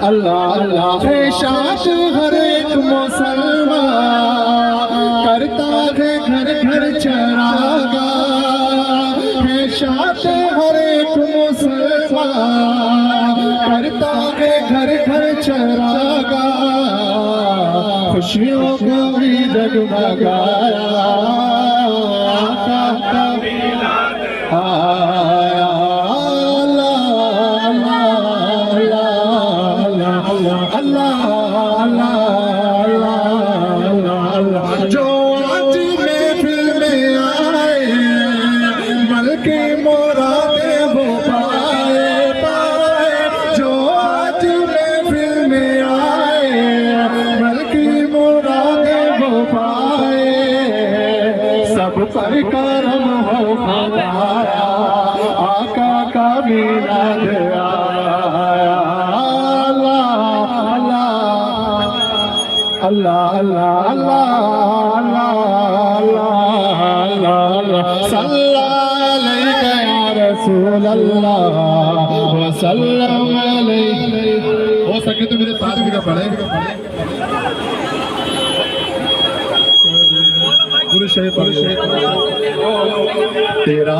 अल्लाह अल्लाह है शाद हर एक मुसलमान करता है घर घर चरागा है शाद हर एक मुसलमान करता है घर घर चरागा खुशियों को भी जगमगाया जो आज महफिल में आए बल्कि मुरादे वो पाए जो आज महफिल में आए बल्कि मुरादे वो पाए सब पर करम हो खुदाया आका का मिलाद आया अल्लाह अल्लाह अल्लाह अल्लाह अल्लाह सल्लल्लाहु अलैहि या रसूल अल्लाह व सल्लम अलैहि। हो सके तो मेरे साथ भी पढ़े गुरु शेख तेरा